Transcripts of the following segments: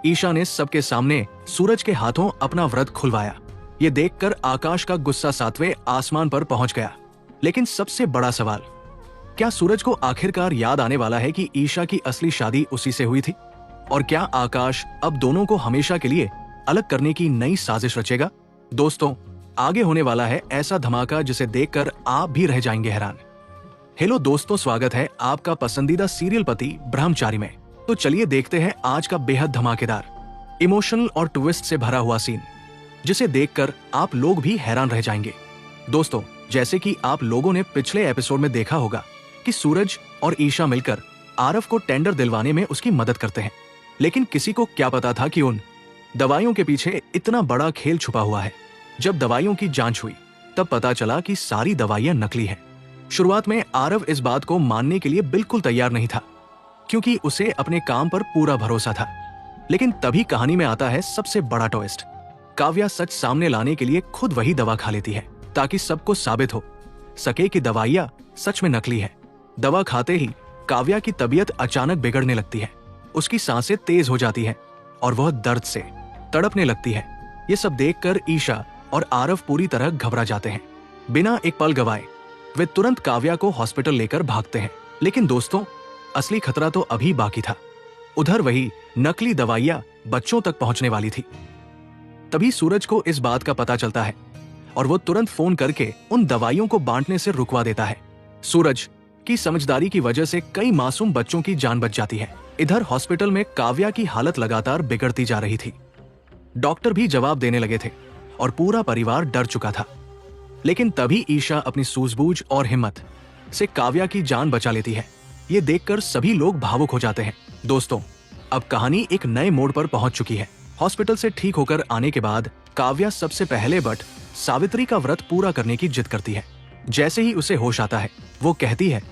ईशा ने सबके सामने सूरज के हाथों अपना व्रत खुलवाया। ये देखकर आकाश का गुस्सा 7वें आसमान पर पहुंच गया। लेकिन सबसे बड़ा सवाल, क्या सूरज को आखिरकार याद आने वाला है कि ईशा की असली शादी उसी से हुई थी? और क्या आकाश अब दोनों को हमेशा के लिए अलग करने की नई साजिश रचेगा? दोस्तों, आगे होने वाला है ऐसा धमाका जिसे देखकर आप भी रह जाएंगे हैरान। हेलो दोस्तों, स्वागत है आपका पसंदीदा सीरियल पति ब्रह्मचारी में। तो चलिए देखते हैं आज का बेहद धमाकेदार, इमोशनल और ट्विस्ट से भरा हुआ सीन, जिसे देखकर आप लोग भी हैरान रह जाएंगे। दोस्तों, जैसे कि आप लोगों ने पिछले एपिसोड में देखा होगा कि सूरज और ईशा मिलकर आरव को टेंडर दिलवाने में उसकी मदद करते हैं। लेकिन किसी को क्या पता था कि उन दवाइयों के पीछे इतना बड़ा खेल छुपा हुआ है। जब दवाइयों की जांच हुई तब पता चला कि सारी दवाइयां नकली हैं। शुरुआत में आरव इस बात को मानने के लिए बिल्कुल तैयार नहीं था, क्योंकि उसे अपने काम पर पूरा भरोसा था। लेकिन तभी कहानी में आता है सबसे बड़ा ट्विस्ट। काव्या सच सामने लाने के लिए खुद वही दवा खा लेती है, ताकि सबको साबित हो सके कि दवाइयां सच में नकली है। दवा खाते ही काव्या की तबीयत अचानक बिगड़ने लगती है। उसकी सांसें तेज हो जाती हैं और वह दर्द से तड़पने लगती है। ये सब देखकर ईशा और आरव पूरी तरह घबरा जाते हैं। बिना एक पल गवाए वे तुरंत काव्या को हॉस्पिटल लेकर भागते हैं। लेकिन दोस्तों, असली खतरा तो अभी बाकी था। उधर वही नकली दवाइयां बच्चों तक पहुंचने वाली थी। तभी सूरज को इस बात का पता चलता है और वो तुरंत फोन करके उन दवाइयों को बांटने से रुकवा देता है। सूरज की समझदारी की वजह से कई मासूम बच्चों की जान बच जाती है। इधर हॉस्पिटल में काव्या की हालत लगातार बिगड़ती जा रही थी। डॉक्टर भी जवाब देने लगे थे और पूरा परिवार डर चुका था। लेकिन तभी ईशा अपनी सूझबूझ और हिम्मत से काव्या की जान बचा लेती है। ये देखकर सभी लोग भावुक हो जाते हैं। दोस्तों, अब कहानी एक नए मोड़ पर पहुंच चुकी है। हॉस्पिटल से ठीक होकर आने के बाद काव्या सबसे पहले बट सावित्री का व्रत पूरा करने की जिद करती है। जैसे ही उसे होश आता है, वो कहती है,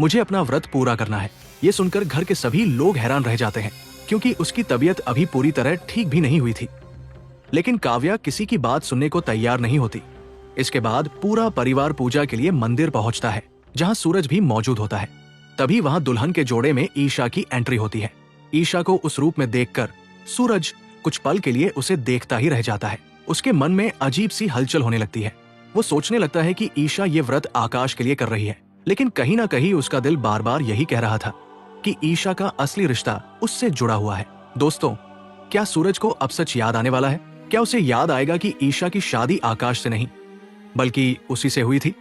मुझे अपना व्रत पूरा करना है। ये सुनकर घर के सभी लोग हैरान रह जाते हैं, क्योंकि उसकी तबीयत अभी पूरी तरह ठीक भी नहीं हुई थी। लेकिन काव्या किसी की बात सुनने को तैयार नहीं होती। इसके बाद पूरा परिवार पूजा के लिए मंदिर पहुंचता है, जहां सूरज भी मौजूद होता है। तभी वहां दुल्हन के जोड़े में ईशा की एंट्री होती है। ईशा को उस रूप में देखकर सूरज कुछ पल के लिए उसे देखता ही रह जाता है। उसके मन में अजीब सी हलचल होने लगती है। वो सोचने लगता है कि ईशा ये व्रत आकाश के लिए कर रही है। लेकिन कहीं ना कहीं उसका दिल बार बार यही कह रहा था कि ईशा का असली रिश्ता उससे जुड़ा हुआ है। दोस्तों, क्या सूरज को अब सच याद आने वाला है? क्या उसे याद आएगा कि ईशा की शादी आकाश से नहीं बल्कि उसी से हुई थी?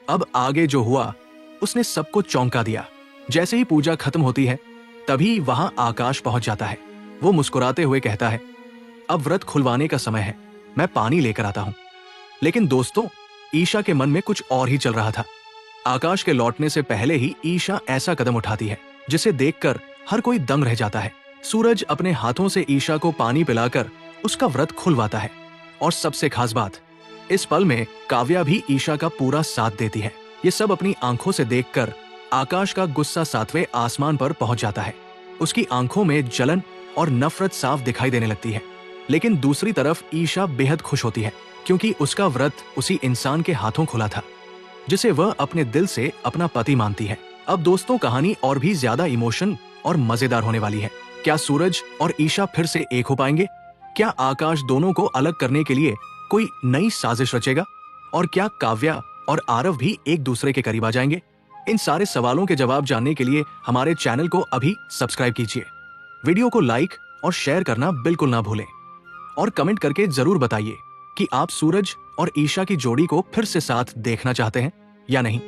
अब आगे जो हुआ उसने सबको चौंका दिया। जैसे ही पूजा खत्म होती है, तभी वहां आकाश पहुंच जाता है। वो मुस्कुराते हुए कहता है, अब व्रत खुलवाने का समय है, मैं पानी लेकर आता हूं। लेकिन दोस्तों, ईशा के मन में कुछ और ही चल रहा था। आकाश के लौटने से पहले ही ईशा ऐसा कदम उठाती है जिसे देखकर हर कोई दंग रह जाता है। सूरज अपने हाथों से ईशा को पानी पिलाकर उसका व्रत खुलवाता है। और सबसे खास बात, इस पल में काव्या भी ईशा का पूरा साथ देती है। ये सब अपनी आंखों से देखकर आकाश का गुस्सा 7वें आसमान पर पहुंच जाता है। उसकी आंखों में जलन और नफरत साफ दिखाई देने लगती है। लेकिन दूसरी तरफ ईशा बेहद खुश होती है, क्योंकि उसका व्रत उसी इंसान के हाथों खुला था जिसे वह अपने दिल से अपना पति मानती है। अब दोस्तों, कहानी और भी ज्यादा इमोशन और मजेदार होने वाली है। क्या सूरज और ईशा फिर से एक हो पाएंगे? क्या आकाश दोनों को अलग करने के लिए कोई नई साजिश रचेगा? और क्या काव्या और आरव भी एक दूसरे के करीब आ जाएंगे? इन सारे सवालों के जवाब जानने के लिए हमारे चैनल को अभी सब्सक्राइब कीजिए। वीडियो को लाइक और शेयर करना बिल्कुल ना भूलें। और कमेंट करके जरूर बताइए कि आप सूरज और ईशा की जोड़ी को फिर से साथ देखना चाहते हैं या नहीं।